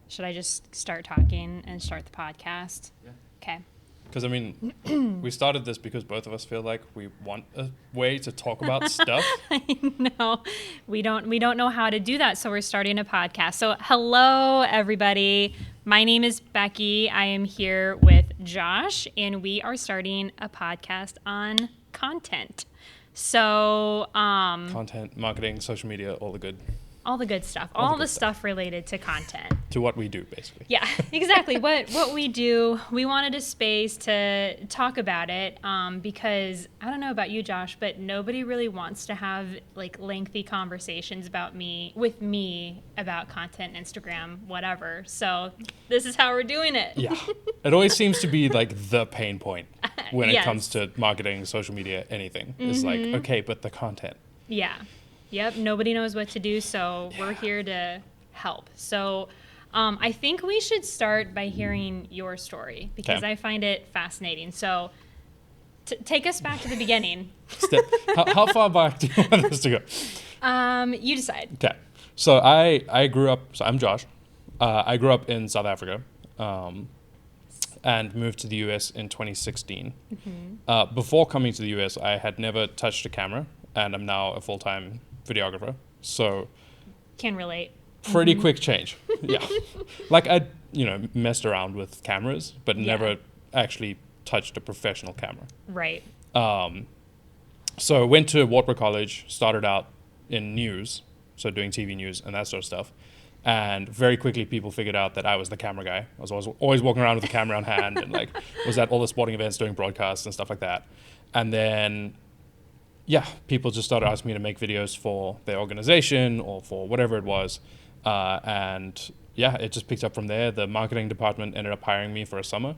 Should I just start talking and start the podcast? Yeah. Okay. Because, I mean, we started this because both of us feel like we want a way to talk about stuff. I know. We don't know how to do that, so we're starting a podcast. So, hello everybody. My name is Becky. I am here with Josh, and we are starting a podcast on content. So, Content, marketing, social media, all the good. all the good stuff, All the all good the stuff related to content. To what we do, basically. Yeah, exactly. What we do, we wanted a space to talk about it because I don't know about you, Josh, but nobody really wants to have like lengthy conversations with me about content, Instagram, whatever. So this is how we're doing it. Yeah. It always seems to be like the pain point when it Yes. comes to marketing, social media, anything. It's like, okay, but the content. Yeah. Yep. Nobody knows what to do, so we're here to help. So I think we should start by hearing your story because Okay. I find it fascinating. So take us back to the beginning. How far back do you want us to go? You decide. Okay. So I grew up, so I'm Josh. I grew up in South Africa and moved to the US in 2016. Before coming to the US, I had never touched a camera, and I'm now a full-time videographer. So Can relate. pretty quick change. Yeah. Like I, messed around with cameras, but Yeah. never actually touched a professional camera. Right. So I went to Wartburg College, started out in news, so doing TV news and that sort of stuff. And very quickly people figured out that I was the camera guy. I was always walking around with the camera on hand and like was at all the sporting events doing broadcasts and stuff like that. And then people just started asking me to make videos for their organization or for whatever it was. It just picked up from there. The marketing department ended up hiring me for a summer.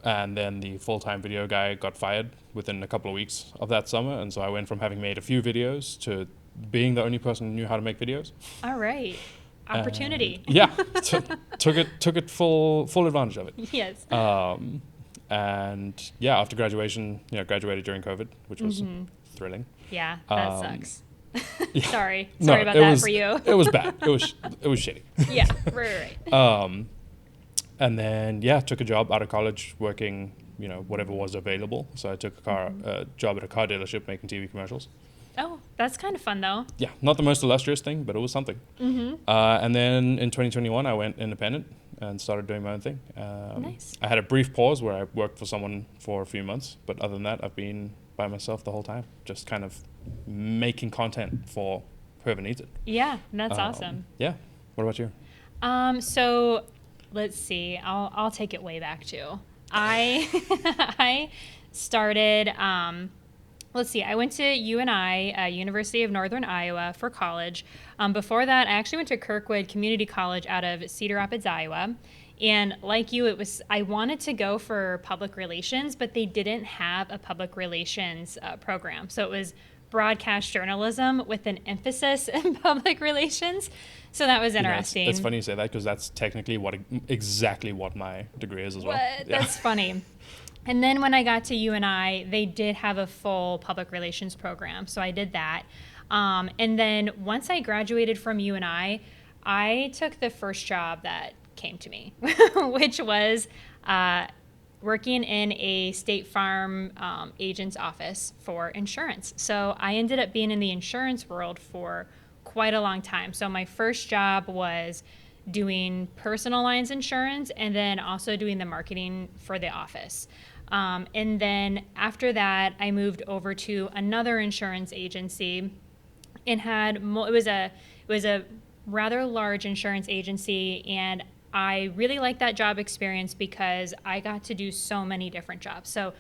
And then the full-time video guy got fired within a couple of weeks of that summer. And so I went from having made a few videos to being the only person who knew how to make videos. All right. Opportunity. Took it full advantage of it. Yes. After graduation, graduated during COVID, which was thrilling. Yeah, that sucks. Sorry No, about it that was- for you. It was bad. It was shitty. Yeah, right. And then took a job out of college working, whatever was available. So I took a job at a car dealership making TV commercials. Oh, that's kind of fun though. Yeah, not the most illustrious thing, but it was something. And then in 2021, I went independent and started doing my own thing. Nice. I had a brief pause where I worked for someone for a few months, but other than that, I've been by myself the whole time, just kind of making content for whoever needs it. Yeah, that's awesome. Yeah. What about you? So let's see. I'll take it way back too. I started. Let's see. I went to UNI, University of Northern Iowa, for college. Before that, I actually went to Kirkwood Community College out of Cedar Rapids, Iowa. And like you, I wanted to go for public relations, but they didn't have a public relations program. So it was broadcast journalism with an emphasis in public relations. So that was interesting. It's funny you say that because that's technically exactly what my degree is as well. What? That's funny. And then when I got to UNI, they did have a full public relations program. So I did that. And then once I graduated from UNI, I took the first job that came to me, which was working in a State Farm agent's office for insurance. So I ended up being in the insurance world for quite a long time. So my first job was doing personal lines insurance and then also doing the marketing for the office. And then after that, I moved over to another insurance agency and it was a rather large insurance agency, and I really liked that job experience because I got to do so many different jobs. So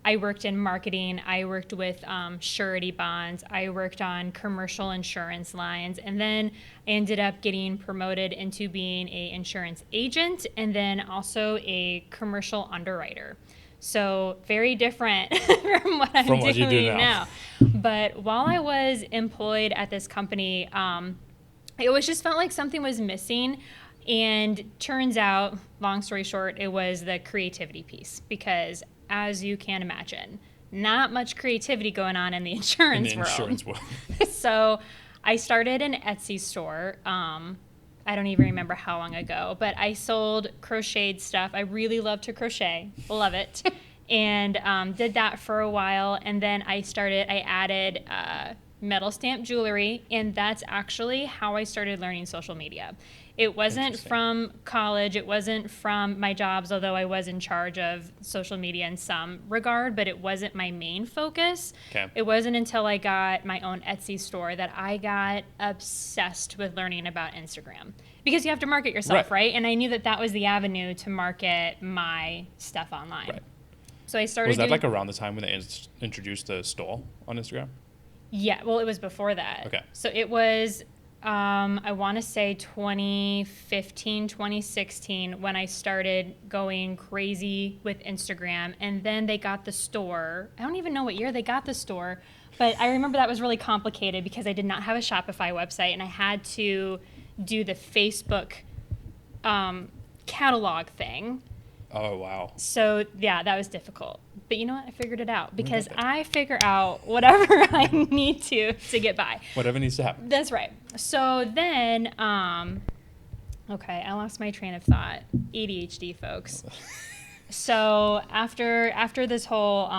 I worked in marketing, I worked with surety bonds, I worked on commercial insurance lines, and then I ended up getting promoted into being an insurance agent and then also a commercial underwriter. So very different from what I'm From what you do doing now. But while I was employed at this company, it always just felt like something was missing. And turns out, long story short, it was the creativity piece. Because as you can imagine, not much creativity going on in the insurance world. world. So I started an Etsy store. I I don't even remember how long ago, but I sold crocheted stuff. I really love to crochet, love it. And did that for a while. And then I added metal stamp jewelry. And that's actually how I started learning social media. It wasn't from college. It wasn't from my jobs, although I was in charge of social media in some regard, but it wasn't my main focus. Okay. It wasn't until I got my own Etsy store that I got obsessed with learning about Instagram, because you have to market yourself, right? And I knew that was the avenue to market my stuff online. Right. So I started Was that like around the time when they introduced the store on Instagram? Yeah, well, it was before that. Okay. So it was, I want to say 2015, 2016 when I started going crazy with Instagram. And then they got the store. I don't even know what year they got the store, but I remember that was really complicated because I did not have a Shopify website and I had to do the Facebook catalog thing. Oh, wow. So, yeah, that was difficult. But you know what? I figured it out because I figure out whatever I need to get by. Whatever needs to happen. That's right. So then, okay, I lost my train of thought. ADHD, folks. So after this whole,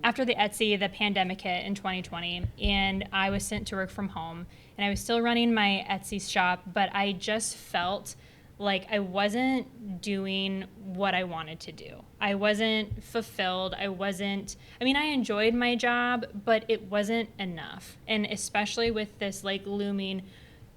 after the Etsy, the pandemic hit in 2020, and I was sent to work from home, and I was still running my Etsy shop, but I just felt like I wasn't doing what I wanted to do. I wasn't fulfilled. I enjoyed my job, but it wasn't enough. And especially with this like looming,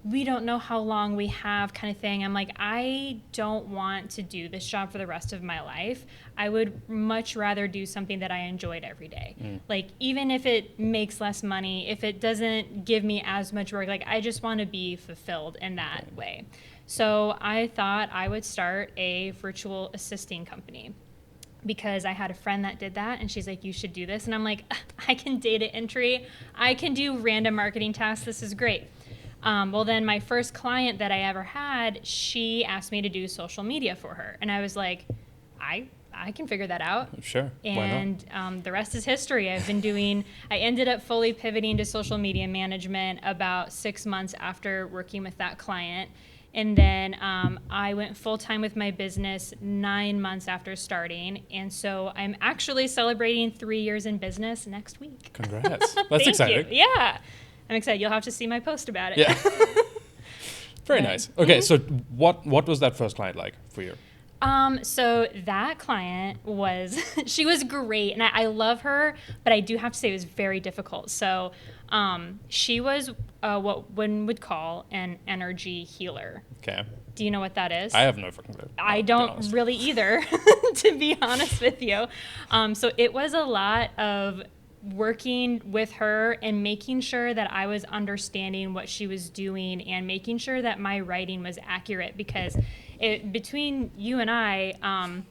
we don't know how long we have kind of thing. I'm like, I don't want to do this job for the rest of my life. I would much rather do something that I enjoyed every day. Like, even if it makes less money, if it doesn't give me as much work, like I just want to be fulfilled in that way. So I thought I would start a virtual assisting company because I had a friend that did that, and she's like, you should do this. And I'm like, I can data entry. I can do random marketing tasks. This is great. Well, then my first client that I ever had, she asked me to do social media for her. And I was like, I can figure that out. Sure. And the rest is history. I ended up fully pivoting to social media management about 6 months after working with that client. And then I went full-time with my business 9 months after starting. And so I'm actually celebrating 3 years in business next week. Congrats. That's exciting. You. Yeah. I'm excited. You'll have to see my post about it. Yeah. Very nice. Okay, so what was that first client like for you? So that client she was great, and I love her, but I do have to say it was very difficult. So she was what one would call an energy healer. Okay. Do you know what that is? I have no fucking clue. I don't really either, to be honest with you. So it was a lot of working with her and making sure that I was understanding what she was doing and making sure that my writing was accurate, because between you and I,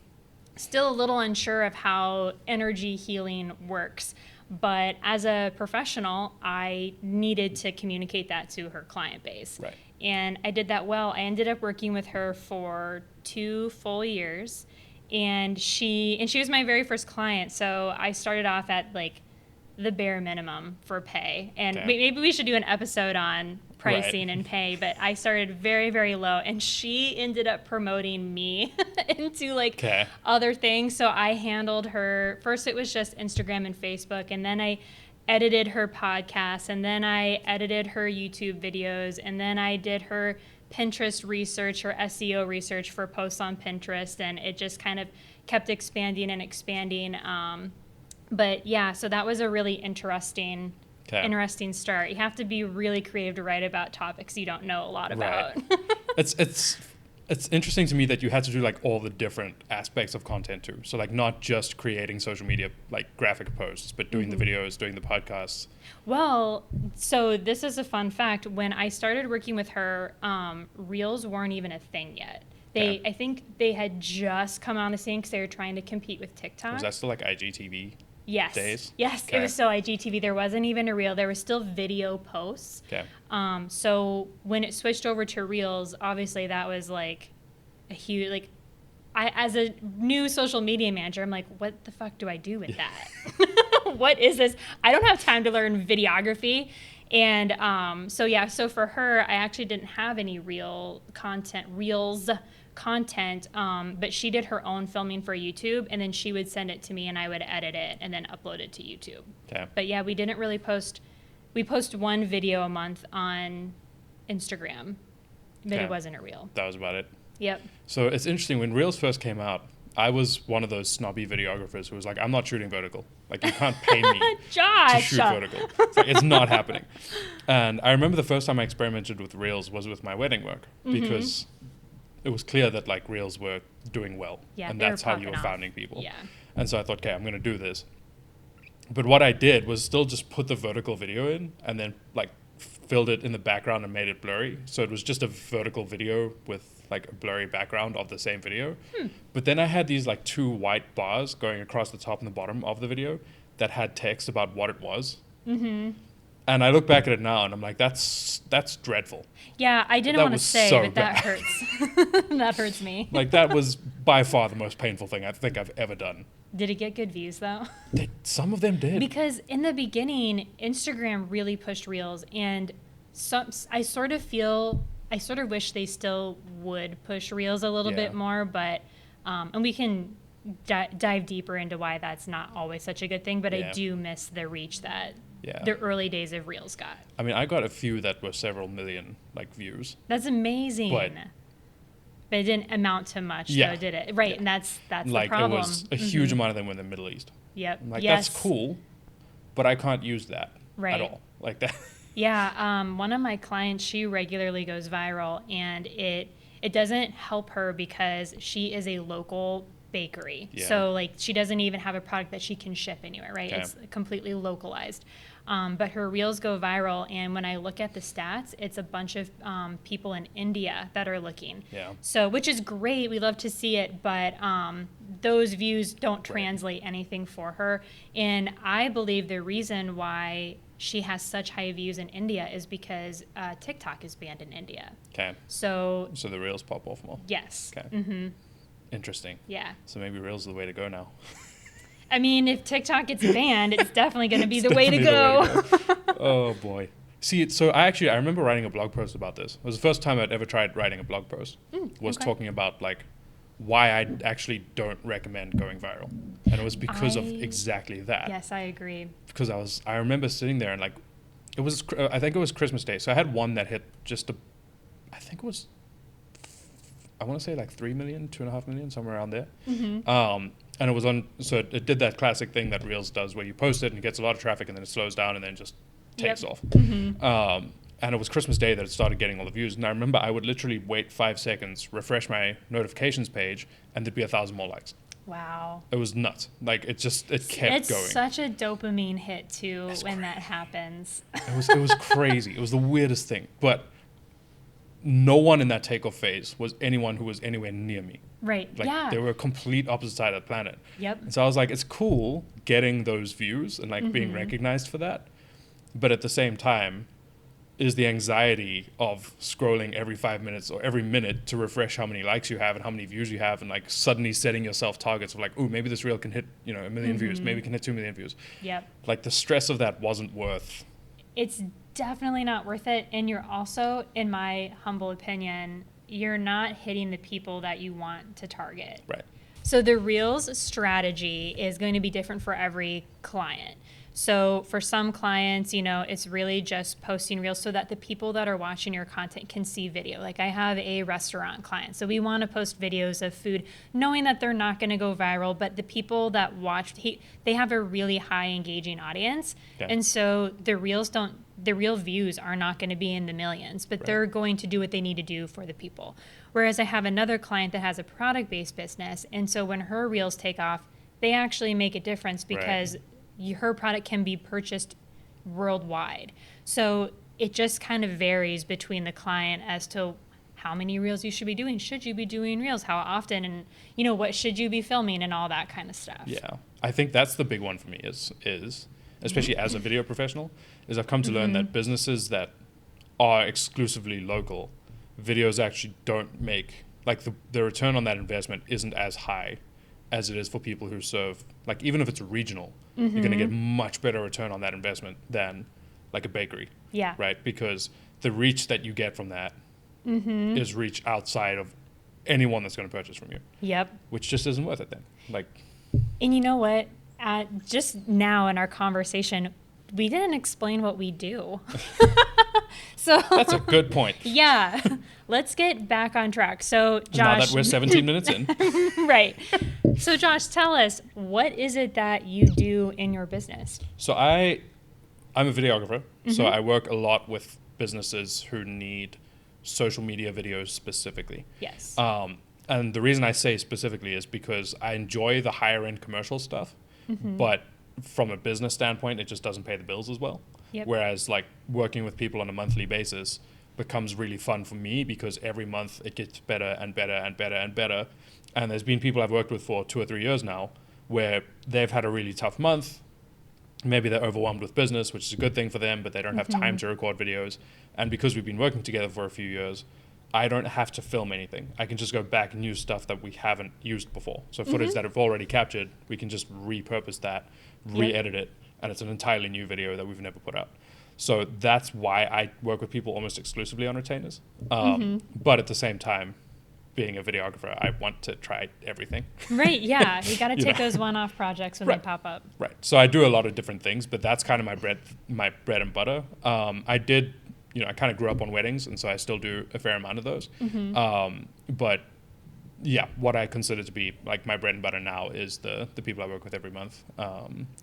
still a little unsure of how energy healing works. But as a professional, I needed to communicate that to her client base. Right. And I did that well. I ended up working with her for 2 full years. And she was my very first client. So I started off at like the bare minimum for pay. And maybe we should do an episode on pricing and pay, but I started very, very low, and she ended up promoting me into like other things. So I handled her. First it was just Instagram and Facebook, and then I edited her podcast, and then I edited her YouTube videos, and then I did her Pinterest research, her SEO research for posts on Pinterest, and it just kind of kept expanding and expanding. But yeah, so that was a really interesting start. You have to be really creative to write about topics you don't know a lot about. It's interesting to me that you had to do like all the different aspects of content too. So like not just creating social media like graphic posts, but doing the videos, doing the podcasts. Well, so this is a fun fact. When I started working with her, Reels weren't even a thing yet. I think they had just come on the scene because they were trying to compete with TikTok. Was that still like IGTV? Yes. Days? Yes, it was still IGTV. There wasn't even a reel. There was still video posts. Okay. So when it switched over to Reels, obviously that was like a huge, like, I, as a new social media manager, I'm like, what the fuck do I do with that? What is this? I don't have time to learn videography. And so for her, I actually didn't have any reels content, but she did her own filming for YouTube, and then she would send it to me and I would edit it and then upload it to YouTube. Okay. But yeah, we didn't really post. We post one video a month on Instagram, but Okay. it wasn't a reel. That was about it. Yep. So it's interesting, when Reels first came out, I was one of those snobby videographers who was like, I'm not shooting vertical. Like, you can't pay me to Josh. shoot vertical. It's like, it's not happening. And I remember the first time I experimented with Reels was with my wedding work, because it was clear that like Reels were doing well. Yeah, and they were that's how you popping were off. finding people. Yeah. And so I thought, okay, I'm going to do this. But what I did was still just put the vertical video in and then like filled it in the background and made it blurry. So it was just a vertical video with like a blurry background of the same video. But then I had these like two white bars going across the top and the bottom of the video that had text about what it was. And I look back at it now and I'm like, that's dreadful. Yeah, I didn't That want to was say, so but that bad. hurts. That hurts me. Like, that was by far the most painful thing I think I've ever done. Did it get good views though? Some of them did. Because in the beginning, Instagram really pushed Reels, and I sort of wish they still would push Reels a little Yeah. bit more, but and we can dive deeper into why that's not always such a good thing. But Yeah. I do miss the reach that Yeah. the early days of Reels got. I mean, I got a few that were several million like views. That's amazing. But- But it didn't amount to much, Yeah. though, did it? Right, Yeah. and that's Like, the problem. it was a huge amount of them were in the Middle East. Yep. I'm like, yes. that's cool, but I can't use that Right. at all. Like that. Yeah, one of my clients, she regularly goes viral, and it doesn't help her because she is a local bakery. Yeah. So like she doesn't even have a product that she can ship anywhere, right? Okay. It's completely localized. But her reels go viral, and when I look at the stats, it's a bunch of people in India that are looking. Yeah. So, which is great. We love to see it, but those views don't translate anything for her. And I believe the reason why she has such high views in India is because TikTok is banned in India. Okay. So, So the Reels pop off more. yes. Okay. Mm-hmm. Interesting. Yeah. So maybe Reels is the way to go now. I mean, if TikTok gets banned, it's definitely going to be It's the way to definitely the go. way to go. Oh boy. See, so I remember writing a blog post about this. It was the first time I'd ever tried writing a blog post. Was okay. talking about like why I actually don't recommend going viral, and it was because of I- exactly that. Yes, I agree. Because I remember sitting there and like, I think it was Christmas Day. So I had one that hit I think it was, I want to say like 3 million, 2.5 million, somewhere around there. And it was so it did that classic thing that Reels does where you post it and it gets a lot of traffic and then it slows down and then just takes Yep. off. And it was Christmas Day that it started getting all the views. And I remember I would literally wait 5 seconds, refresh my notifications page, and there'd be 1,000 more likes. Wow. It was nuts. Like it kept It's going. such a dopamine hit too It's when that happens. It was crazy. It was the weirdest thing. But no one in that takeoff phase was anyone who was anywhere near me. Right. Like yeah. they were a complete opposite side of the planet. Yep. And so I was like, it's cool getting those views and like being recognized for that. But at the same time, is the anxiety of scrolling every 5 minutes or every minute to refresh how many likes you have and how many views you have, and like suddenly setting yourself targets of like, oh, maybe this reel can hit, 1 million views, maybe it can hit 2 million views. Yep. Like the stress of that wasn't worth. It's definitely not worth it. And you're also, in my humble opinion, you're not hitting the people that you want to target. Right. So the Reels strategy is going to be different for every client. So for some clients, it's really just posting Reels so that the people that are watching your content can see video. Like I have a restaurant client, so we want to post videos of food, knowing that they're not going to go viral, but the people that watch, they have a really high engaging audience. Okay. And so the real views are not going to be in the millions, but they're going to do what they need to do for the people. Whereas I have another client that has a product-based business, and so when her Reels take off, they actually make a difference because her product can be purchased worldwide. So it just kind of varies between the client as to how many Reels you should be doing. Should you be doing Reels? How often? And, what should you be filming and all that kind of stuff. Yeah. I think that's the big one for me is especially as a video professional, is I've come to learn that businesses that are exclusively local, videos actually don't make, like the return on that investment isn't as high as it is for people who serve, like even if it's regional, you're going to get much better return on that investment than like a bakery. Yeah. Right? Because the reach that you get from that Mm-hmm. is reach outside of anyone that's going to purchase from you, Yep. which just isn't worth it then. Like, And you know what? Just now in our conversation, we didn't explain what we do. So that's a good point. yeah, let's get back on track. So Now Josh, that we're 17 minutes in. right. So Josh, tell us, what is it that you do in your business? So I'm a videographer. So I work a lot with businesses who need social media videos specifically. Yes. And the reason I say specifically is because I enjoy the higher end commercial stuff, but from a business standpoint, it just doesn't pay the bills as well. Yep. Whereas like working with people on a monthly basis becomes really fun for me because every month it gets better and better and better and better. And there's been people I've worked with for 2 or 3 years now where they've had a really tough month. Maybe they're overwhelmed with business, which is a good thing for them, but they don't have time to record videos. And because we've been working together for a few years, I don't have to film anything. I can just go back and use stuff that we haven't used before. So footage that I've already captured, we can just repurpose that, re-edit it, and it's an entirely new video that we've never put out. So that's why I work with people almost exclusively on retainers. But at the same time, being a videographer, I want to try everything. Right. Yeah. You got to You take know. those one-off projects when Right. they pop up. Right. So I do a lot of different things, but that's kind of my bread and butter. I did, I kind of grew up on weddings, and so I still do a fair amount of those. But yeah, what I consider to be like my bread and butter now is the people I work with every month,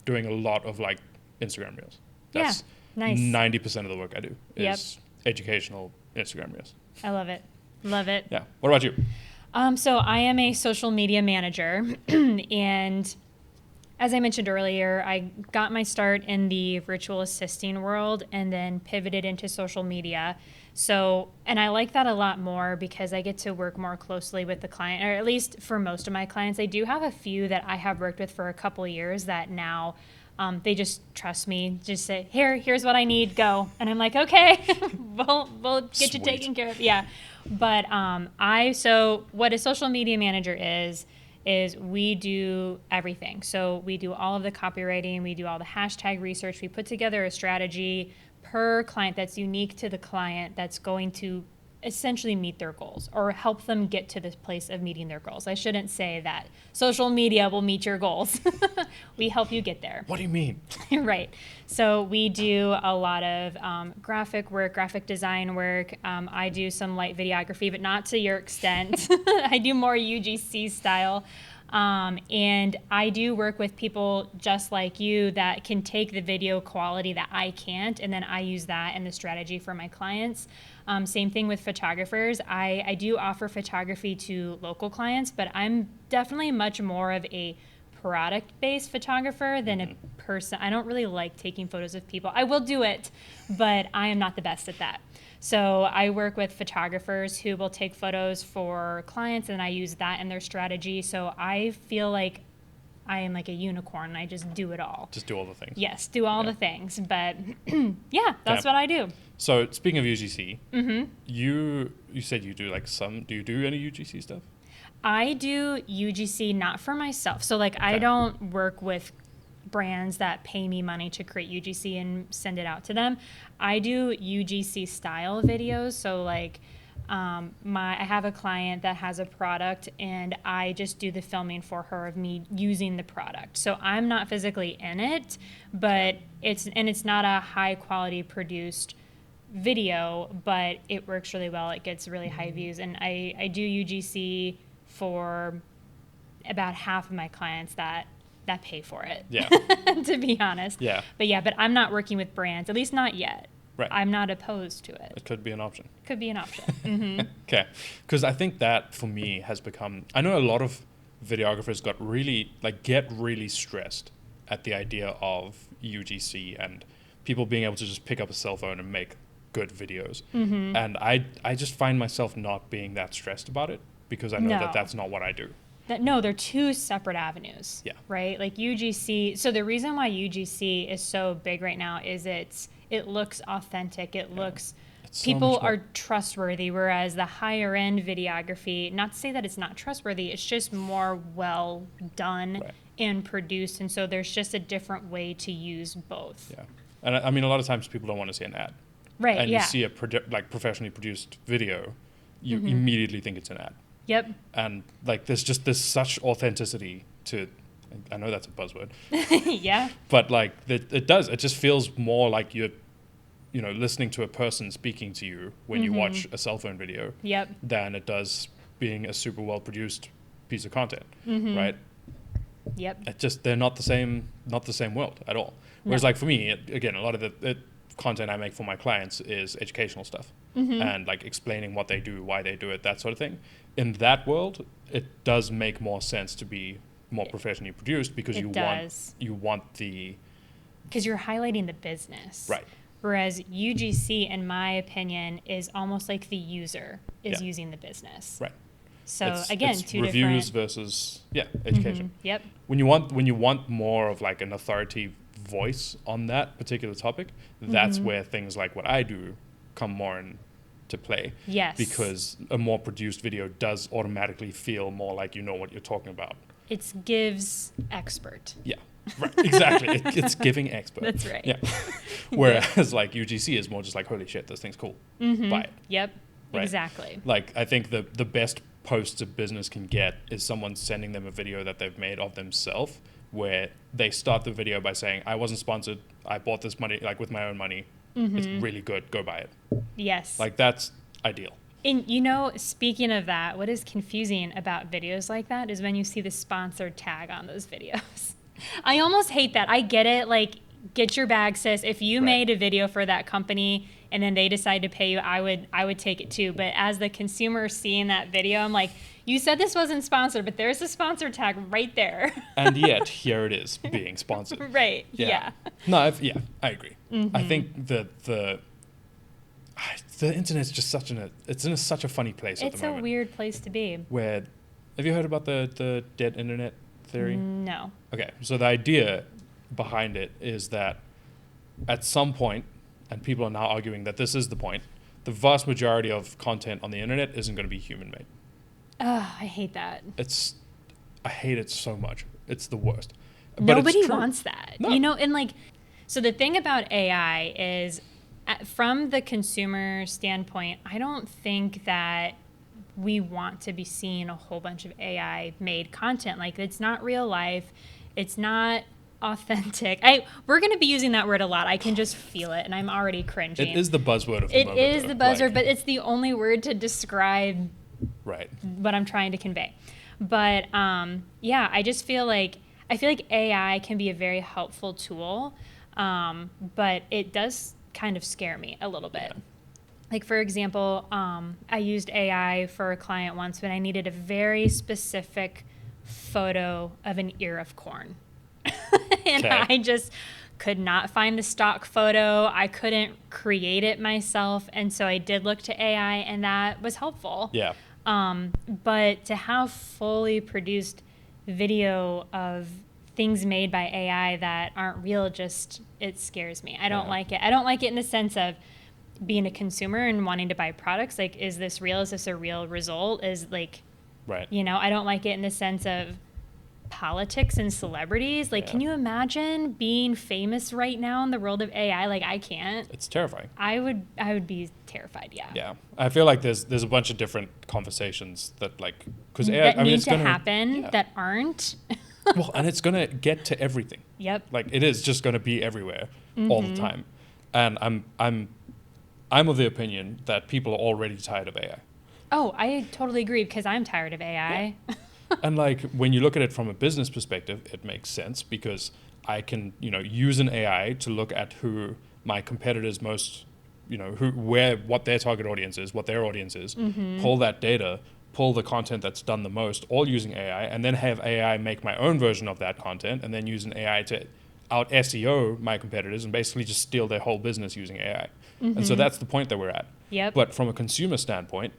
doing a lot of like Instagram reels. That's nice. 90% of the work I do Yep. is educational Instagram reels. I love it. Love it. Yeah. What about you? So I am a social media manager, and as I mentioned earlier, I got my start in the virtual assisting world and then pivoted into social media. So, and I like that a lot more because I get to work more closely with the client, or at least for most of my clients. I do have a few that I have worked with for a couple of years that now they just trust me, just say, here's what I need, go. And I'm like, okay, we'll get you Sweet. taken care of. Yeah. But so what a social media manager is we do everything. So we do all of the copywriting, we do all the hashtag research, we put together a strategy per client that's unique to the client that's going to essentially meet their goals or help them get to this place of meeting their goals. I shouldn't say that social media will meet your goals. We help you get there. What do you mean? Right. So we do a lot of graphic work, graphic design work. I do some light videography, but not to your extent. I do more UGC style. And I do work with people just like you that can take the video quality that I can't, and then I use that in the strategy for my clients. Same thing with photographers. I do offer photography to local clients, but I'm definitely much more of a product-based photographer than a person. I don't really like taking photos of people. I will do it, but I am not the best at that. So I work with photographers who will take photos for clients, and I use that in their strategy. So I feel like I am like a unicorn. I just do it all. Just do all the things. Yes, do all the things. But yeah, that's Yeah. what I do. So speaking of UGC, you said you do like do you do any UGC stuff? I do UGC not for myself. So like I Okay. don't work with brands that pay me money to create UGC and send it out to them. I do UGC style videos. So like I have a client that has a product and I just do the filming for her of me using the product. So I'm not physically in it, but it's not a high quality produced video, but it works really well. It gets really high views, and I do UGC for about half of my clients that pay for it. Yeah. To be honest. Yeah. But I'm not working with brands, at least not yet. Right. I'm not opposed to it. It could be an option. Could be an option. Okay. Because I think that for me has become, I know a lot of videographers get really stressed at the idea of UGC and people being able to just pick up a cell phone and make good videos. And I just find myself not being that stressed about it because I know No. that that's not what I do. No, they're two separate avenues. Yeah. Right? Like UGC. So the reason why UGC is so big right now is it looks authentic. It looks, It's so people much more- are trustworthy, whereas the higher end videography, not to say that it's not trustworthy, it's just more well done Right. and produced. And so there's just a different way to use both. Yeah. And I mean, a lot of times people don't want to see an ad. Right, and yeah. you see a like professionally produced video, you Mm-hmm. immediately think it's an ad. Yep. And like there's such authenticity to, I know that's a buzzword, Yeah. but like it does, it just feels more like you're, you know, listening to a person speaking to you when you watch a cell phone video Yep. than it does being a super well produced piece of content, Mm-hmm. right? Yep. It just, they're not the same world at all. Whereas No. like for me, again, a lot of the content I make for my clients is educational stuff Mm-hmm. and like explaining what they do, why they do it, that sort of thing. In that world, it does make more sense to be more professionally produced because It you does. want the Because you're highlighting the business. right. Whereas UGC, in my opinion, is almost like the user is Yeah. using the business. Right. So It's- again, it's two reviews different. versus education. Yep. When you want more of like an authority voice on that particular topic, that's Mm-hmm. where things like what I do come more into play. Yes. Because a more produced video does automatically feel more like you know what you're talking about. It gives expert. Yeah, right. Exactly. It's giving expert. That's right. Yeah. Whereas like UGC is more just like, holy shit, this thing's cool. Mm-hmm. Buy it. Yep. Right. Exactly. Like I think the best posts a business can get is someone sending them a video that they've made of themselves where they start the video by saying, I wasn't sponsored, I bought this money like with my own money. It's really good, go buy it. Yes. Like that's ideal. And you know, speaking of that, what is confusing about videos like that is when you see the sponsored tag on those videos. I almost hate that. I get it. Like, get your bag, sis. If you Right. made a video for that company and then they decide to pay you, I would take it too. But as the consumer seeing that video, I'm like, you said this wasn't sponsored, but there's a sponsor tag right there. And yet here it is being sponsored. Right. Yeah. No, I agree. I think the internet's just it's in such a funny place at It's the a moment. weird place to be. Where, have you heard about the dead internet theory? No. Okay, so the idea behind it is that at some point, and people are now arguing that this is the point, the vast majority of content on the internet isn't going to be human made. Ugh, I hate that. I hate it so much. It's the worst. But it's Nobody true. wants that. No. You know, and like, so the thing about AI is, from the consumer standpoint, I don't think that we want to be seeing a whole bunch of AI made content. Like, it's not real life. It's not authentic. We're going to be using that word a lot. I can just feel it, and I'm already cringing. It is the buzzword of the It moment. is though. the buzzword, Like, but it's the only word to describe right. what I'm trying to convey. But yeah, I feel like AI can be a very helpful tool, but it does kind of scare me a little bit. Yeah. Like, for example, I used AI for a client once when I needed a very specific photo of an ear of corn. And Okay. I just could not find the stock photo. I couldn't create it myself. And so I did look to AI, and that was helpful. Yeah. But to have fully produced video of things made by AI that aren't real, it scares me. I don't Yeah. like it. I don't like it in the sense of being a consumer and wanting to buy products. Like, is this real? Is this a real result? Is like, Right. you know, I don't like it in the sense of politics and celebrities. Like, Yeah. can you imagine being famous right now in the world of AI? Like, I can't. It's terrifying. I would be terrified. Yeah. Yeah. I feel like there's a bunch of different conversations that like, because AI, That I mean, need it's to gonna happen yeah. that aren't. Well, and it's gonna get to everything. Yep. Like it is just gonna be everywhere all the time. And I'm of the opinion that people are already tired of AI. Oh, I totally agree because I'm tired of AI. And like when you look at it from a business perspective, it makes sense because I can, use an AI to look at who my competitors most, what their target audience is, what their audience is, pull that data, pull the content that's done the most, all using AI, and then have AI make my own version of that content, and then use an AI to out SEO my competitors and basically just steal their whole business using AI. And so that's the point that we're at. Yep. But from a consumer standpoint,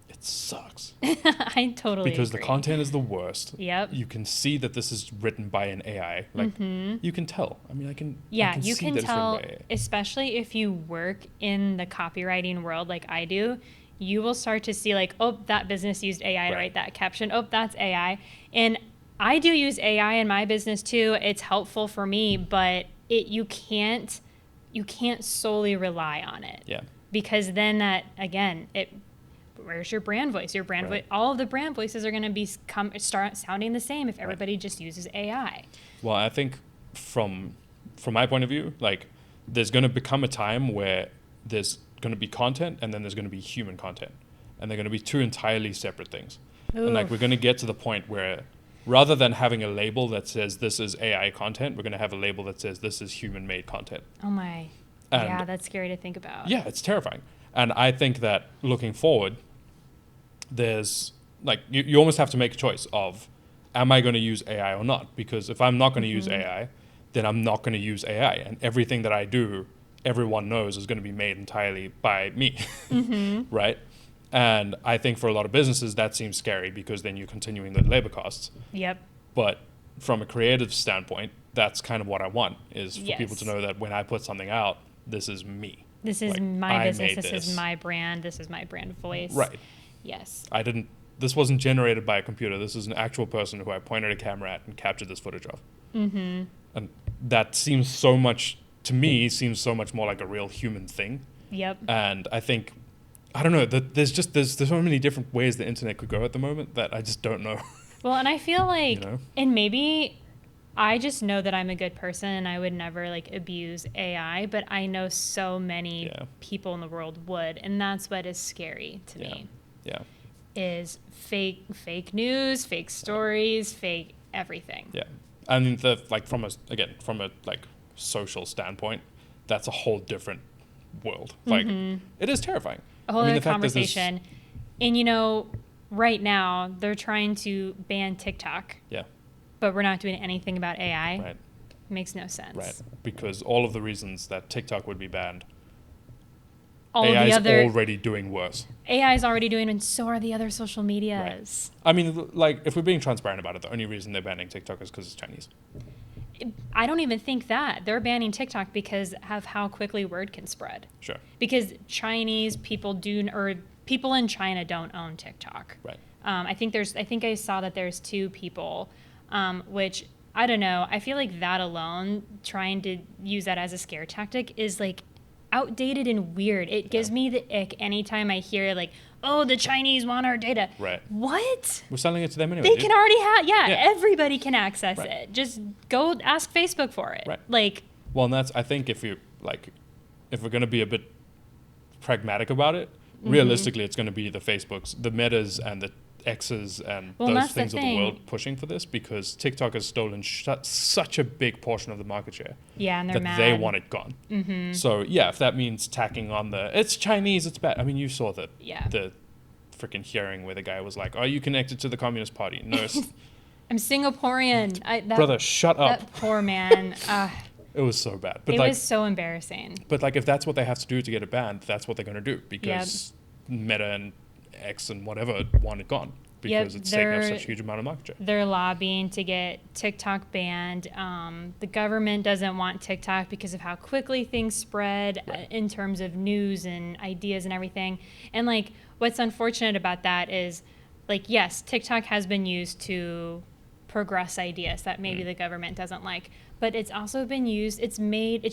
it sucks I totally because agree. the content is the worst. Yep. You can see that this is written by an AI. Like you can tell. I mean, I can. Yeah, I you see can that it's written tell, by AI. especially if you work in the copywriting world like I do, you will start to see like, oh, that business used AI to Right. write that caption. Oh, that's AI. And I do use AI in my business too. It's helpful for me, but you can't you can't solely rely on it. Yeah. Because then that, again, where's your brand voice? Your brand voice, all of the brand voices are going to start sounding the same if everybody just uses AI. Well, I think from my point of view, like there's going to become a time where there's going to be content and then there's going to be human content, and they're going to be two entirely separate things. And like we're going to get to the point where rather than having a label that says this is AI content, we're going to have a label that says this is human-made content. Oh my. And yeah, that's scary to think about. yeah, it's terrifying. And I think that looking forward, there's like you almost have to make a choice of, am I going to use AI or not? Because if I'm not going to use AI, then I'm not going to use AI. And everything that I do, everyone knows is going to be made entirely by me, right? And I think for a lot of businesses, that seems scary because then you're continuing the labor costs. Yep. But from a creative standpoint, that's kind of what I want, is for people to Yes. know that when I put something out, this is me. This is Like, my I business. made This this. is my brand. This is my brand voice. Right. Yes. This wasn't generated by a computer. This is an actual person who I pointed a camera at and captured this footage of. Mm-hmm. And that seems so much more like a real human thing. Yep. And I think, I don't know, that there's so many different ways the internet could go at the moment that I just don't know. Well, and I feel like, You know? and maybe I just know that I'm a good person and I would never like abuse AI, but I know so many people in the world would, and that's what is scary to me. Yeah. Is fake news, fake stories, fake everything. Yeah. And from a like social standpoint, that's a whole different world. Like it is terrifying. A whole I mean, other the fact that this- conversation. And right now they're trying to ban TikTok, Yeah. but we're not doing anything about AI. Right. Makes no sense. Right. Because all of the reasons that TikTok would be banned, All AI the is other already doing worse. AI is already doing, and so are the other social medias. I mean, like, if we're being transparent about it, the only reason they're banning TikTok is because it's Chinese. I don't even think that they're banning TikTok because of how quickly word can spread. Sure. Because Chinese people or people in China don't own TikTok. Right. I think I saw that there's 2 people, which I don't know. I feel like that alone, trying to use that as a scare tactic, is like outdated and weird. It gives me the ick anytime I hear like, oh, the Chinese want our data. Right. What? We're selling it to them anyway. They dude. can already have, Yeah. everybody can access Right. it. Just go ask Facebook for it. Right. Like, Well, and I think if we're going to be a bit pragmatic about it, realistically, it's going to be the Facebooks, the Metas, and the X's and Well, those that's the things of the thing. world pushing for this, because TikTok has stolen such a big portion of the market share yeah, and they're that mad. they want it gone. So yeah, if that means tacking on it's Chinese, it's bad. I mean, you saw the freaking hearing where the guy was like, "Are you connected to the Communist Party?" No, I'm Singaporean. brother, shut up. That poor man. It was so bad. But It like, was so embarrassing. but like, if that's what they have to do to get it banned, that's what they're going to do, because Meta and X and whatever want it gone, because it's taking up such a huge amount of market share. They're lobbying to get TikTok banned. The government doesn't want TikTok because of how quickly things spread in terms of news and ideas and everything. And like, what's unfortunate about that is, like, yes, TikTok has been used to progress ideas that maybe the government doesn't like, but it's also been used, it's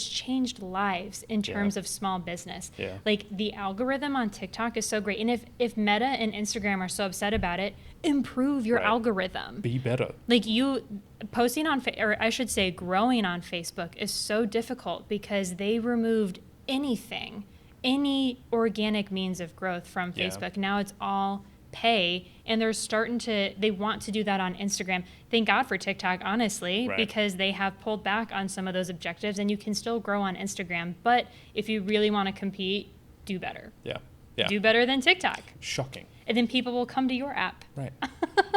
changed lives in terms of small business. Yeah. Like, the algorithm on TikTok is so great. And if Meta and Instagram are so upset about it, improve your Right. algorithm. Be better. Like, you posting on, or I should say growing on Facebook is so difficult because they removed any organic means of growth from Yeah. Facebook. Now it's all pay, and they want to do that on Instagram. Thank God for TikTok, honestly, Right. because they have pulled back on some of those objectives, and you can still grow on Instagram. But if you really want to compete, do better. Yeah. Yeah. Do better than TikTok. Shocking. And then people will come to your app. Right.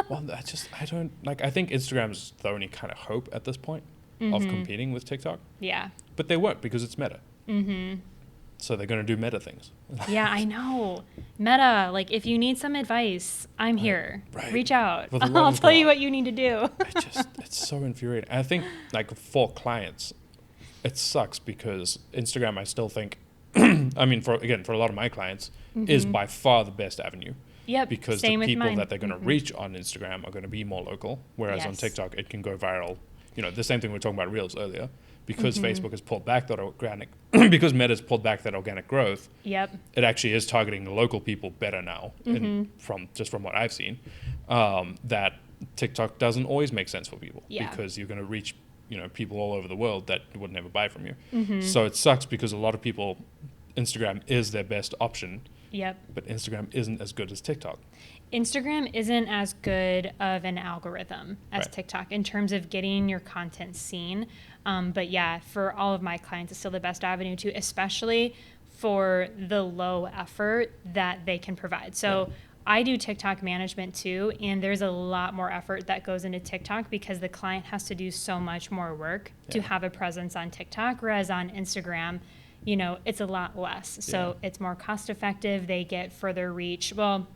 Well, I don't like. I think Instagram's the only kind of hope at this point of competing with TikTok, Yeah. but they won't, because it's Meta. So they're going to do Meta things. Yeah, I know. Meta, like, if you need some advice, I'm here. Right. Reach out. For the I'll love of tell you God. what you need to do. It's so infuriating. And I think, like, for clients, it sucks because Instagram, I still think, I mean, for a lot of my clients, is by far the best avenue. Yep. Because same the with people mine. that they're going to reach on Instagram are going to be more local, whereas on Yes. TikTok, it can go viral. The same thing we were talking about Reels earlier. because Facebook has pulled back that organic, because Meta's pulled back that organic growth. Yep. It actually is targeting the local people better now, from what I've seen. That TikTok doesn't always make sense for people because you're going to reach people all over the world that would never buy from you. So it sucks because a lot of people, Instagram is their best option. Yep. But Instagram isn't as good as TikTok. Instagram isn't as good of an algorithm as TikTok in terms of getting your content seen. But yeah, for all of my clients, it's still the best avenue to, especially for the low effort that they can provide. So I do TikTok management too, and there's a lot more effort that goes into TikTok because the client has to do so much more work to have a presence on TikTok, whereas on Instagram, it's a lot less. So it's more cost effective. They get further reach. Well,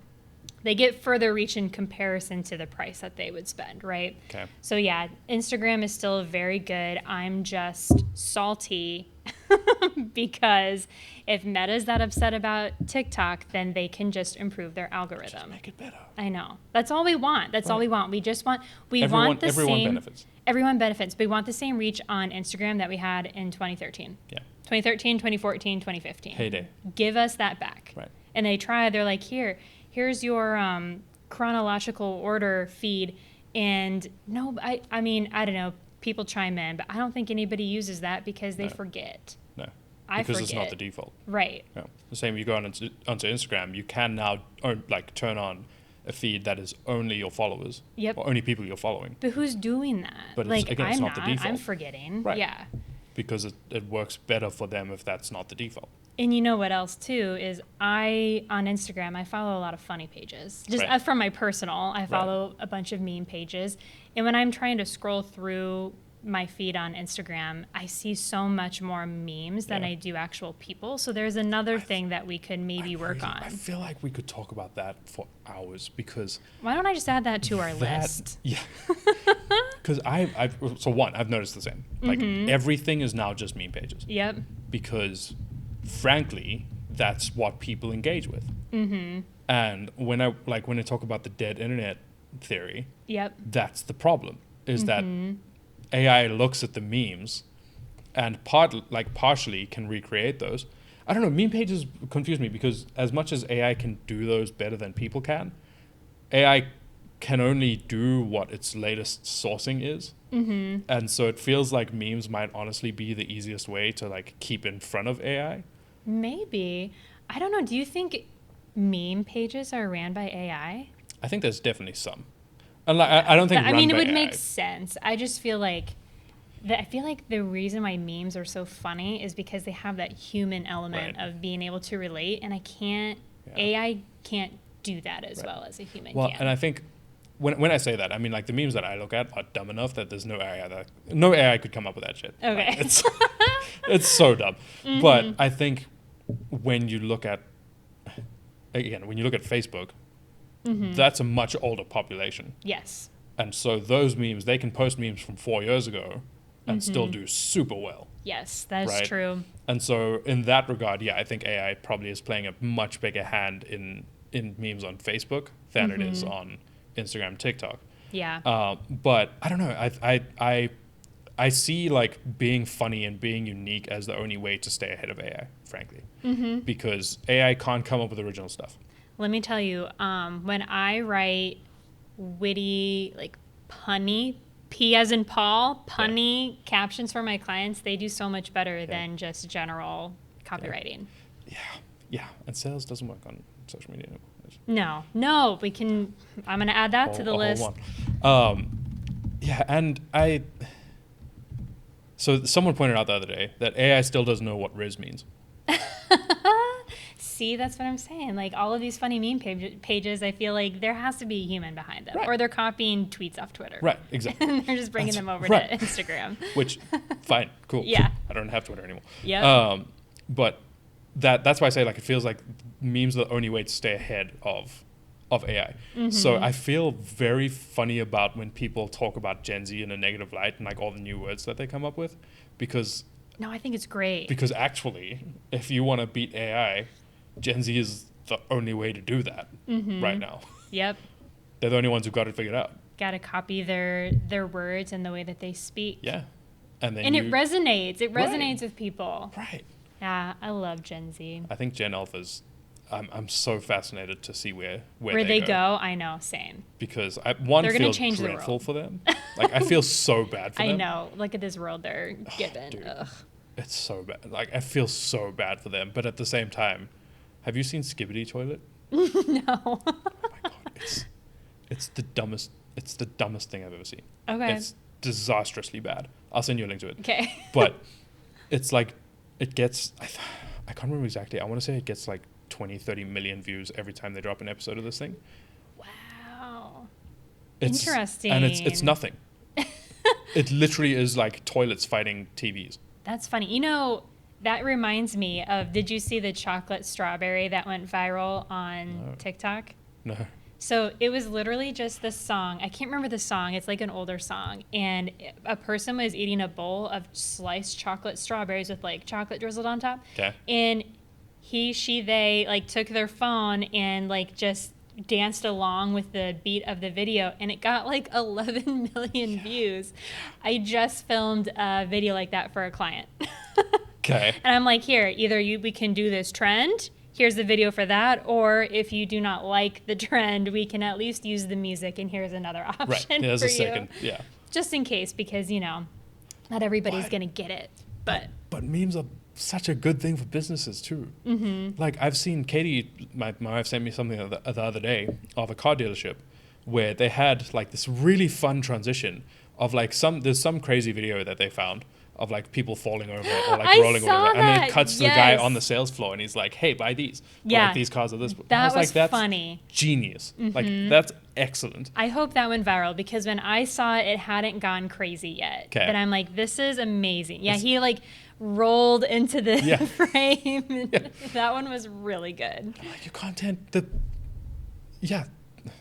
they get further reach in comparison to the price that they would spend, right? Okay. So yeah, Instagram is still very good. I'm just salty because if Meta's that upset about TikTok, then they can just improve their algorithm. Just make it better. I know. That's all we want. That's all we want. We just want want the everyone same. benefits. Everyone benefits. We want the same reach on Instagram that we had in 2013. Yeah. 2013, 2014, 2015. Heyday. Give us that back. Right. And they try. They're like, here's your chronological order feed. And no, I mean, I don't know. People chime in, but I don't think anybody uses that because they forget. No. I Because forget. it's not the default. Right. Yeah. The same, you go onto Instagram, you can now turn on a feed that is only your followers. Yep. Or only people you're following. But who's doing that? But like, it's I'm not the default. I'm forgetting. Right. Yeah. Because it works better for them if that's not the default. And you know what else too is on Instagram I follow a lot of funny pages. Just from my personal, I follow a bunch of meme pages. And when I'm trying to scroll through my feed on Instagram, I see so much more memes than I do actual people. So there's another thing that we could maybe work on. I feel like we could talk about that for hours because Why don't I just add that to our list? Yeah. Because I've noticed the same. Like everything is now just meme pages. Yep. Because frankly, that's what people engage with. And when I talk about the dead internet theory, that's the problem, is that AI looks at the memes and partially can recreate those. I don't know, meme pages confuse me because as much as AI can do those better than people can, AI can only do what its latest sourcing is. And so it feels like memes might honestly be the easiest way to keep in front of AI. Maybe. I don't know. Do you think meme pages are ran by AI? I think there's definitely some. And I don't think I mean, it would AI. make sense. I just feel like the reason why memes are so funny is because they have that human element of being able to relate, and AI can't do that as well as a human can. And I think when I say that, I mean the memes that I look at are dumb enough that there's no AI could come up with that shit. Okay. It's so dumb. But I think when you look at Facebook, that's a much older population. Yes. And so those memes, they can post memes from 4 years ago and still do super well. Yes, that is true. And so in that regard, I think AI probably is playing a much bigger hand in memes on Facebook than it is on Instagram, TikTok. Yeah. But I don't know. I see being funny and being unique as the only way to stay ahead of AI, frankly, because AI can't come up with original stuff. Let me tell you, when I write witty, punny, P as in Paul, punny captions for my clients, they do so much better than just general copywriting. Yeah. And sales doesn't work on social media anymore. No, we can. I'm going to add that to the list. And so someone pointed out the other day that AI still doesn't know what Riz means. See, that's what I'm saying. All of these funny meme pages, I feel like there has to be a human behind them. Or they're copying tweets off Twitter. Right, exactly. And they're just bringing them over to Instagram. Which, fine, cool. Yeah. I don't have Twitter anymore. Yeah. But that's why I say it feels like memes are the only way to stay ahead of AI. So I feel very funny about when people talk about Gen Z in a negative light and all the new words that they come up with, because no, I think it's great. Because actually, if you want to beat AI, Gen Z is the only way to do that right now. Yep. They're the only ones who got it figured out. Got to copy their words and the way that they speak. Yeah. And then And it you, resonates. It Right. resonates with people. right. Yeah, I love Gen Z. I think Gen Alphas, I'm so fascinated to see where Where they go, I know, same. because one They're gonna feels change the dreadful world. for them. Like I feel so bad for I them. know. Look at this world they're given. dude. Ugh. It's so bad. Like I feel so bad for them, but at the same time, have you seen Skibbity Toilet? No. Oh my god, it's the dumbest. It's the dumbest thing I've ever seen. Okay. It's disastrously bad. I'll send you a link to it. Okay. But it's like it gets. I can't remember exactly. I want to say it gets like 20, 30 million views every time they drop an episode of this thing. Wow. It's, Interesting. And it's nothing. It literally is like toilets fighting TVs. That's funny. You know, that reminds me of, did you see the chocolate strawberry that went viral on No. TikTok? No. So it was literally just the song. I can't remember the song. It's like an older song. And a person was eating a bowl of sliced chocolate strawberries with like chocolate drizzled on top. Okay. And they like took their phone and like just danced along with the beat of the video, and it got like 11 million views. I just filmed a video like that for a client. Okay. And I'm like, here, either we can do this trend, here's the video for that, or if you do not like the trend, we can at least use the music, and here's another option Right. Yeah, there's for a you. second. Yeah. Just in case, because, you know, not everybody's What? going to get it. But But memes are such a good thing for businesses too. Mm-hmm. Like I've seen Katie, my wife sent me something the other day of a car dealership where they had like this really fun transition of like there's some crazy video that they found of like people falling over or like I rolling saw over, and then that. it cuts to the guy Yes. on the sales floor and he's like, "Hey, buy these. Yeah. Like these cars are this." I that was like, that's funny. genius. Like that's excellent. I hope that went viral, because when I saw it, it hadn't gone crazy yet. 'Kay. But I'm like, this is amazing. Yeah, It's- he like rolled into the Yeah. frame. Yeah. That one was really good. Like your content,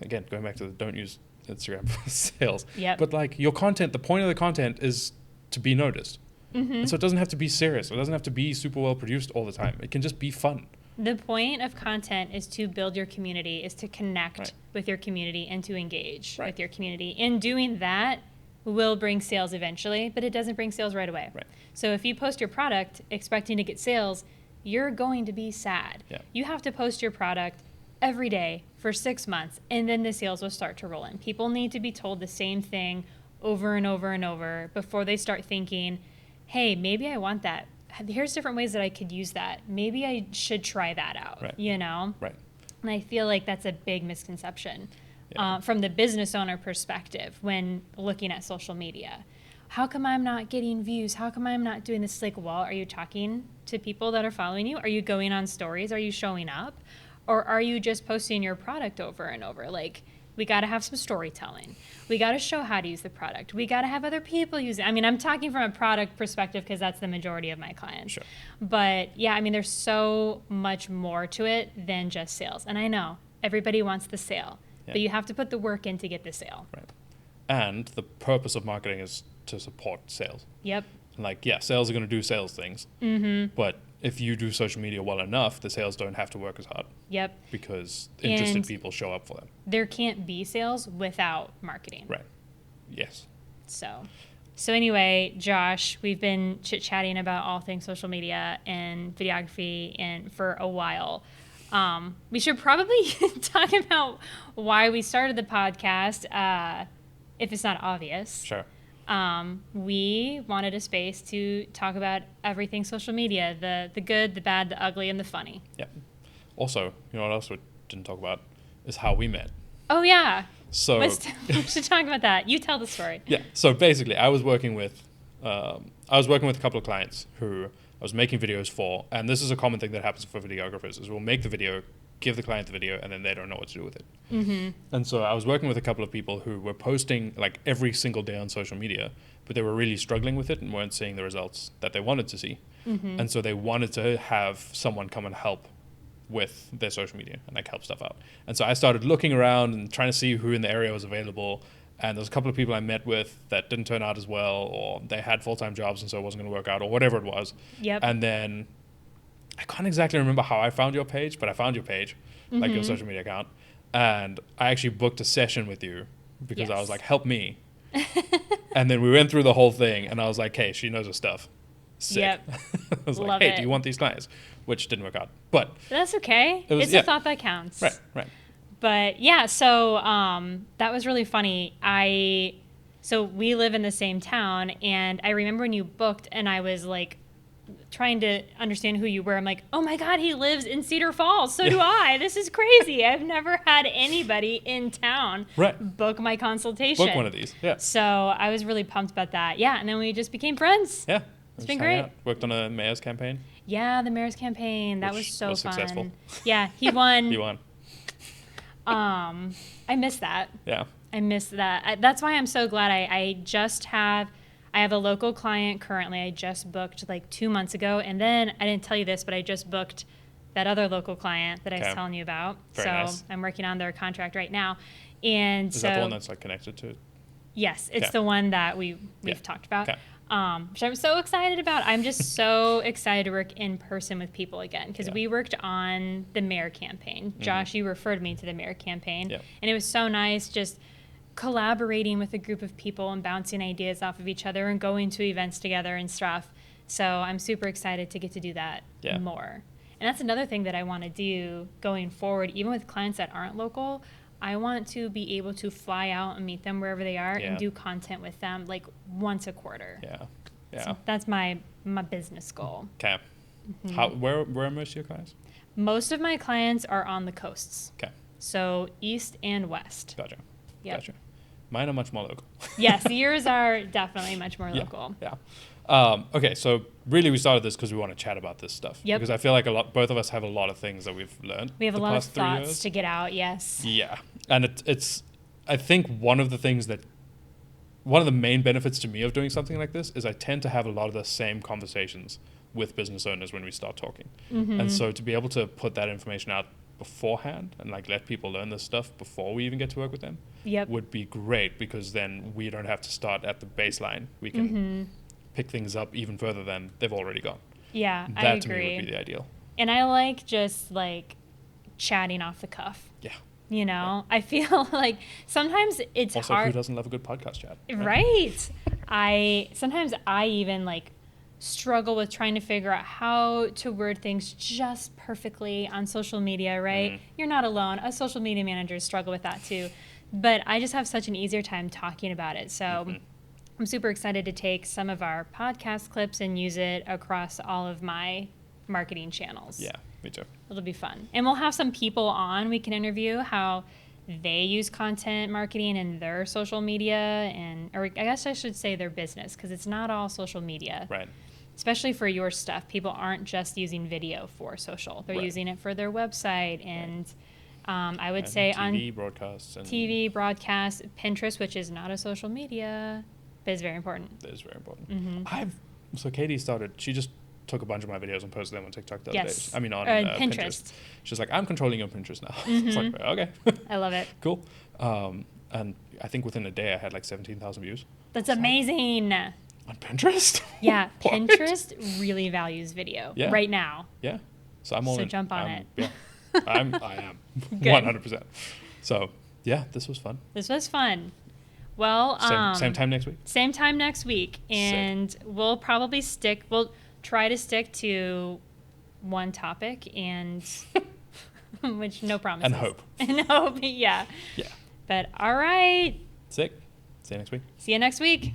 again, going back to the don't use Instagram for sales. Yep. But like your content, the point of the content is to be noticed. Mm-hmm. And so it doesn't have to be serious. It doesn't have to be super well produced all the time. It can just be fun. The point of content is to build your community, is to connect Right. with your community and to engage Right. with your community. And doing that will bring sales eventually, but it doesn't bring sales right away. Right. So if you post your product expecting to get sales, you're going to be sad. Yeah. You have to post your product every day for 6 months, and then the sales will start to roll in. People need to be told the same thing over and over and over before they start thinking, hey, maybe I want that. Here's different ways that I could use that. Maybe I should try that out, Right. you know? Right. And I feel like that's a big misconception Yeah. from the business owner perspective when looking at social media. How come I'm not getting views? How come I'm not doing this? Like, well, are you talking to people that are following you? Are you going on stories? Are you showing up? Or are you just posting your product over and over? Like, we got to have some storytelling. We got to show how to use the product. We got to have other people use it. I mean, I'm talking from a product perspective because that's the majority of my clients. Sure. But yeah, I mean, there's so much more to it than just sales. And I know everybody wants the sale, Yeah. but you have to put the work in to get the sale. Right. And the purpose of marketing is to support sales. Yep. Like, yeah, sales are going to do sales things. Mm-hmm. But if you do social media well enough, the sales don't have to work as hard Yep. because interested And- people show up for them. There can't be sales without marketing. Right. Yes. So anyway, Josh, we've been chit-chatting about all things social media and videography and for a while. We should probably talk about why we started the podcast, if it's not obvious. Sure. We wanted a space to talk about everything social media, the good, the bad, the ugly, and the funny. Yeah. Also, you know what else we didn't talk about is how we met. Oh, yeah. So We should talk about that. You tell the story. yeah. So basically, I was working with a couple of clients who I was making videos for, and this is a common thing that happens for videographers: is we'll make the video, give the client the video, and then they don't know what to do with it. Mm-hmm. And so I was working with a couple of people who were posting like every single day on social media, but they were really struggling with it and weren't seeing the results that they wanted to see. Mm-hmm. And so they wanted to have someone come and help with their social media and like help stuff out. And so I started looking around and trying to see who in the area was available. And there's a couple of people I met with that didn't turn out as well, or they had full-time jobs and so it wasn't going to work out, or whatever it was. Yep. And then I can't exactly remember how I found your page, but I found your page, like your social media account. And I actually booked a session with you because I was Yes. like, help me. And then we went through the whole thing, and I was like, hey, she knows her stuff. Sick. Yep. I was Love like, hey, it. do you want these clients? Which didn't work out. But That's okay. It was- It's yeah. a thought that counts. right. But yeah, so that was really funny. So we live in the same town, and I remember when you booked, and I was like trying to understand who you were. I'm like, oh my God, he lives in Cedar Falls. So do I. This is crazy. I've never had anybody in town Right. book my consultation. Book one of these. Yeah. So I was really pumped about that. Yeah, and then we just became friends. Yeah. It's Just been hang great. out. Worked on a mayor's campaign. Yeah, the mayor's campaign. That was Which so was fun. successful. Yeah, he won. You won. I missed that. Yeah. I missed that. That's why I'm so glad I have a local client currently. I just booked like 2 months ago. And then I didn't tell you this, but I just booked that other local client that I was Okay. telling you about. Very so nice. I'm working on their contract right now. And Is so that the one that's like connected to? yes, it's Okay. the one that we've Yeah. talked about. Okay. Which I'm so excited about. I'm just so excited to work in person with people again because Yeah. we worked on the mayor campaign. Josh, you referred me to the mayor campaign, Yep. and it was so nice just collaborating with a group of people and bouncing ideas off of each other and going to events together and stuff. So I'm super excited to get to do that Yeah. more. And that's another thing that I want to do going forward, even with clients that aren't local. I want to be able to fly out and meet them wherever they are Yeah. and do content with them like once a quarter. Yeah. Yeah. So that's my business goal. Okay. Mm-hmm. Where are most of your clients? Most of my clients are on the coasts, Okay. so east and west. Gotcha. Yep. Gotcha. Mine are much more local. Yes, yours are definitely much more local. Yeah. Okay, so really we started this because we want to chat about this stuff. Yep. Because I feel like both of us have a lot of things that we've learned. We have a the lot of past 3 thoughts years. to get out. Yes. Yeah, and it's I think one of the main benefits to me of doing something like this is I tend to have a lot of the same conversations with business owners when we start talking. Mm-hmm. And so to be able to put that information out beforehand and like let people learn this stuff before we even get to work with them Yep. would be great, because then we don't have to start at the baseline. We can Mm-hmm. pick things up even further than they've already gone. Yeah, That I to me would agree. be the ideal. And I like just like chatting off the cuff. Yeah. You know, I feel like sometimes it's Also, hard. who doesn't love a good podcast chat? Right. Sometimes I even like struggle with trying to figure out how to word things just perfectly on social media, right? Mhm. You're not alone. Us social media managers struggle with that too. But I just have such an easier time talking about it. So Mhm. I'm super excited to take some of our podcast clips and use it across all of my marketing channels. Yeah, me too. It'll be fun. And we'll have some people on we can interview how they use content marketing in their social media, or I guess I should say their business, because it's not all social media. Right. Especially for your stuff. People aren't just using video for social. They're Right. using it for their website and I would And say TV on broadcasts and TV, broadcast, Pinterest, which is not a social media, but is very important. that is very important. Mm-hmm. So Katie started. She just took a bunch of my videos and posted them on TikTok the other Yes. day. I mean on Pinterest. She's like, I'm controlling your Pinterest now. It's like, okay, I love it. cool. And I think within a day I had like 17,000 views That's amazing. on Pinterest. Yeah, What? Pinterest really values video Yeah. right now. Yeah. So I'm all So in. jump on I'm- it. Yeah. I am Good. 100%. So yeah, this was fun. This was fun. Well, Same time next week. Same time next week, and we'll try to stick to one topic and which no promises. And hope. And hope, yeah. Yeah. But all right. Sick. See you next week. See you next week.